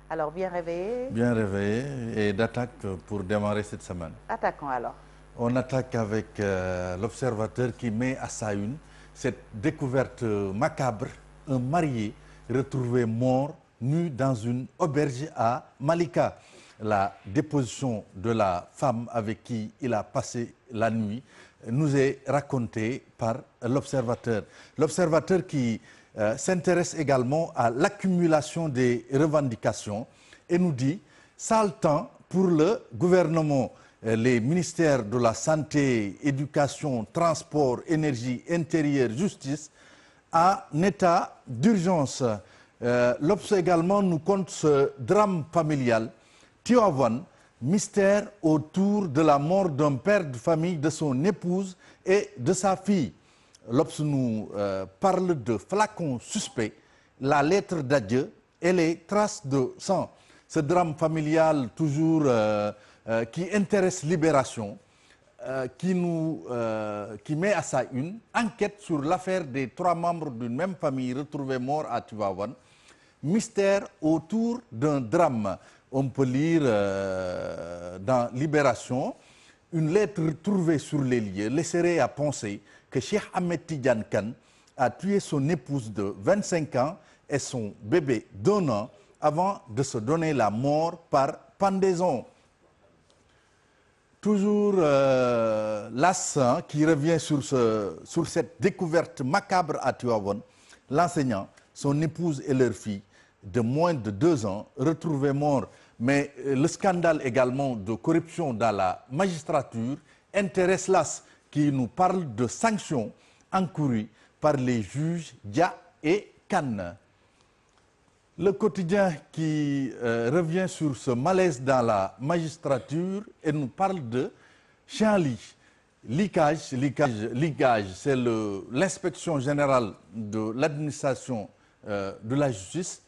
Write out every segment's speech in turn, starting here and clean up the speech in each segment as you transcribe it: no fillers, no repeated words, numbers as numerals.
Alors, bien réveillé? Bien réveillé et d'attaque pour démarrer cette semaine. Attaquons alors. On attaque avec l'observateur qui met à sa une cette découverte macabre, un marié retrouvé mort nu dans une auberge à Malika. La déposition de la femme avec qui il a passé la nuit nous est racontée par l'observateur. L'observateur qui s'intéresse également à l'accumulation des revendications et nous dit « sale temps pour le gouvernement ». Les ministères de la Santé, Éducation, Transport, Énergie, Intérieur, Justice, en état d'urgence. L'Obs également nous compte ce drame familial. Tivaouane, mystère autour de la mort d'un père de famille, de son épouse et de sa fille. L'Obs nous parle de flacons suspects, la lettre d'adieu et les traces de sang. Ce drame familial toujours qui intéresse Libération, qui met à sa une enquête sur l'affaire des 3 membres d'une même famille retrouvés morts à Tivaouane. Mystère autour d'un drame. On peut lire dans Libération une lettre trouvée sur les lieux laisserait à penser que Cheikh Ahmed Tidiane Kane a tué son épouse de 25 ans et son bébé d'1 an avant de se donner la mort par pendaison. Toujours l'AS qui revient sur cette découverte macabre à Tivaouane. L'enseignant, son épouse et leur fille de moins de 2 ans retrouvés morts. Mais le scandale également de corruption dans la magistrature intéresse l'AS qui nous parle de sanctions encourues par les juges Dia et Kane. Le quotidien qui revient sur ce malaise dans la magistrature et nous parle de Chienlit. Ligage, c'est l'inspection générale de l'administration de la justice,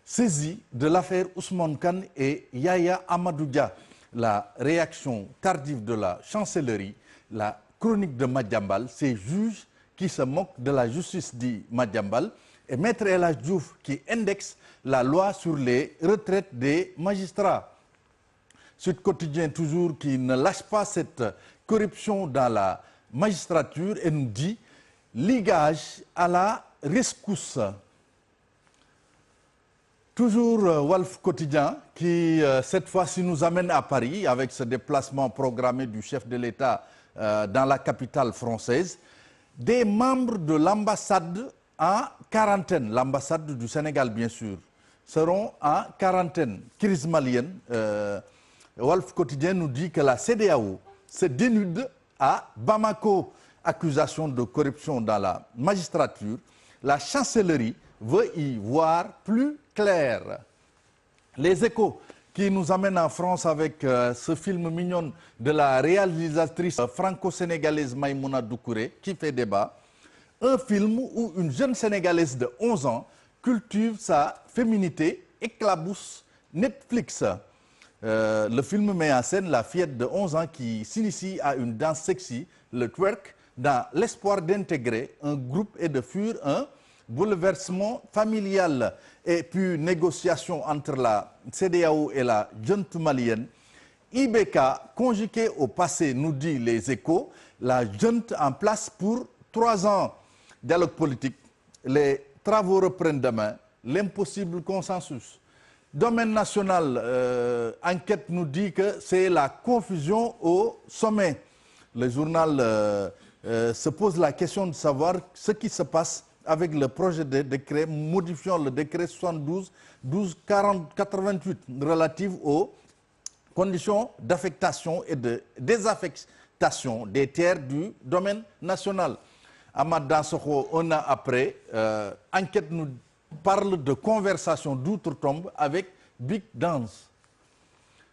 saisie de l'affaire Ousmane Kane et Yaya Amadou Dia. La réaction tardive de la chancellerie, la chronique de Madiambal, ces juges qui se moquent de la justice dit Madiambal, et Maître El Hadji Diouf qui indexe la loi sur les retraites des magistrats. Sud Quotidien toujours qui ne lâche pas cette corruption dans la magistrature et nous dit ligage à la rescousse. Toujours Walf Quotidien qui cette fois-ci nous amène à Paris avec ce déplacement programmé du chef de l'État dans la capitale française. Des membres de l'ambassade en quarantaine, l'ambassade du Sénégal bien sûr, seront en quarantaine. Crise malienne, Walf Quotidien nous dit que la CEDEAO se dénude à Bamako. Accusation de corruption dans la magistrature. La chancellerie veut y voir plus clair. Les Échos qui nous amènent en France avec ce film mignon de la réalisatrice franco-sénégalaise Maïmouna Doucouré qui fait débat. Un film où une jeune Sénégalaise de 11 ans cultive sa féminité, éclabousse Netflix. Le film met en scène la fillette de 11 ans qui s'initie à une danse sexy, le twerk, dans l'espoir d'intégrer un groupe et de fuir un bouleversement familial. Et puis négociation entre la CEDEAO et la junte malienne. IBK, conjugué au passé, nous dit les Échos, la junte en place pour 3 ans. Dialogue politique, les travaux reprennent demain, l'impossible consensus. Domaine national, enquête nous dit que c'est la confusion au sommet. Le journal se pose la question de savoir ce qui se passe avec le projet de décret modifiant le décret 72-12-40-88 relatif aux conditions d'affectation et de désaffectation des terres du domaine national. Ahmad Dansokho, 1 an après, enquête nous parle de conversation d'outre-tombe avec Big Dance.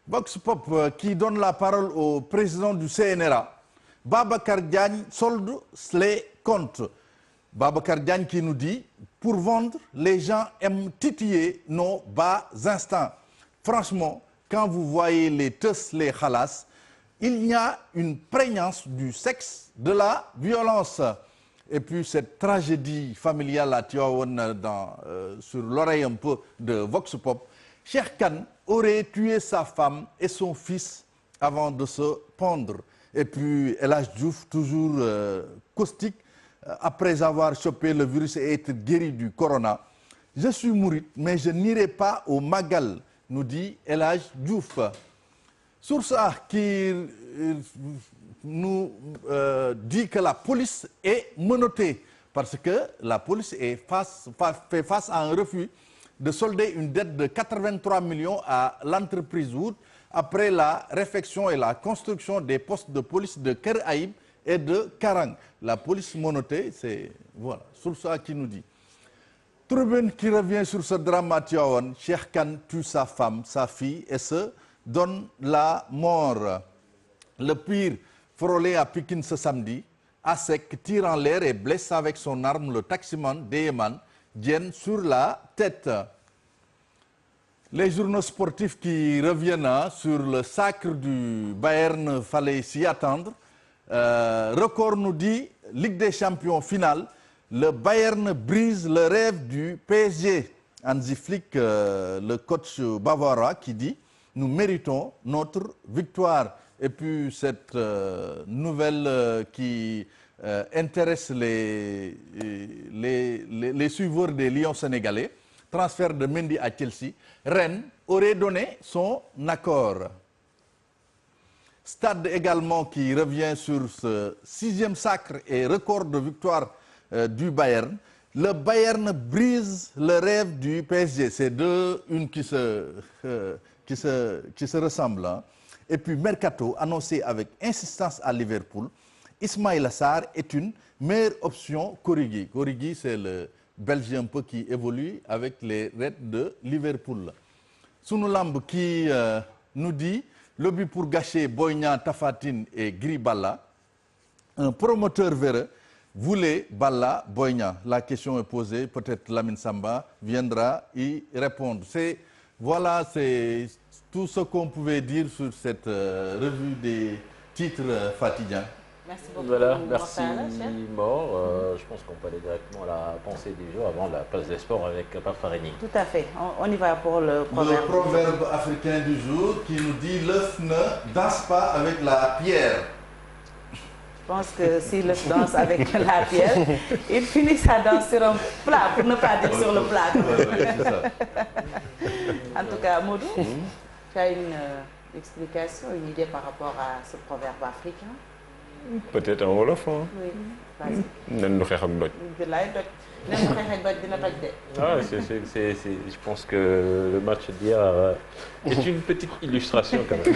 Vox Pop qui donne la parole au président du CNRA. Babacar Diagne solde les comptes. Babacar Diagne qui nous dit, pour vendre, les gens aiment titiller nos bas instants. Franchement, quand vous voyez les teus, les khalas, il y a une prégnance du sexe, de la violence. Et puis cette tragédie familiale à Tivaouane sur l'oreille un peu de Vox Pop. Cheikh Kane aurait tué sa femme et son fils avant de se pendre. Et puis El Hadj Diouf, toujours caustique, après avoir chopé le virus et être guéri du corona. Je suis mouride, mais je n'irai pas au Magal, nous dit El Hadj Diouf. Source A qui nous dit que la police est menottée parce que la police fait face à un refus de solder une dette de 83 millions à l'entreprise Wood après la réfection et la construction des postes de police de Keur Aïb et de Karang. La police menottée, c'est voilà, Source A qui nous dit. Tribune qui revient sur ce drame à Tivaouane. Cheikh Kane tue sa femme, sa fille et se donne la mort. Le pire frôlé à Pikine ce samedi. Asec tire en l'air et blesse avec son arme le taximan Deyeman Diène sur la tête. Les journaux sportifs qui reviennent sur le sacre du Bayern, fallait s'y attendre. Record nous dit Ligue des Champions finale. Le Bayern brise le rêve du PSG. Hansi Flick, le coach bavarois, qui dit nous méritons notre victoire. Et puis cette nouvelle qui intéresse les suiveurs des Lions sénégalais, transfert de Mendy à Chelsea, Rennes aurait donné son accord. Stade également qui revient sur ce 6e sacre et record de victoire du Bayern. Le Bayern brise le rêve du PSG. C'est une qui se ressemblent. Hein. Et puis Mercato annoncé avec insistance à Liverpool. Ismaïla Sarr est une meilleure option qu'Origi. Origi, c'est le Belge un peu qui évolue avec les Reds de Liverpool. Sunu Lamb qui nous dit lobby pour gâcher Boy Niang, Tapha Tine et Gris Balla. Un promoteur véreux voulait Balla, Boy Niang. La question est posée, peut-être Lamine Samba viendra y répondre. Voilà, c'est tout ce qu'on pouvait dire sur cette revue des titres Fatidien. Merci beaucoup. Voilà, merci Mor. Je pense qu'on peut aller directement à la pensée du jour avant la place des sports avec Pape Farigny. Tout à fait. On y va pour le proverbe. Le proverbe africain du jour qui nous dit l'œuf ne danse pas avec la pierre. Je pense que si l'œuf danse avec la pierre, il finit sa danse sur un plat, pour ne pas dire sur le plat. C'est ça. En tout cas, Modou, tu as une explication, une idée par rapport à ce proverbe africain? Peut-être en wolof. Oui, vas-y. Nen du xeex ak doj. Nen du xeex ak doj dina toj de. Ah, je pense que le match d'hier est une petite illustration quand même.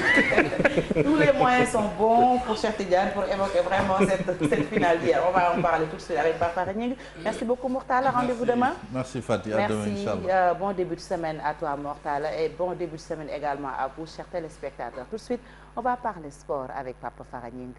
Tous les moyens sont bons pour Cheikh Tidiane pour évoquer vraiment cette finale d'hier. On va en parler tout de suite avec Pape Farigny. Merci beaucoup Mortala, rendez-vous demain. Merci Fatih, à demain Inch'Allah. Merci, bon début de semaine à toi Mortala et bon début de semaine également à vous chers téléspectateurs. Tout de suite, on va parler sport avec Pape Farigny.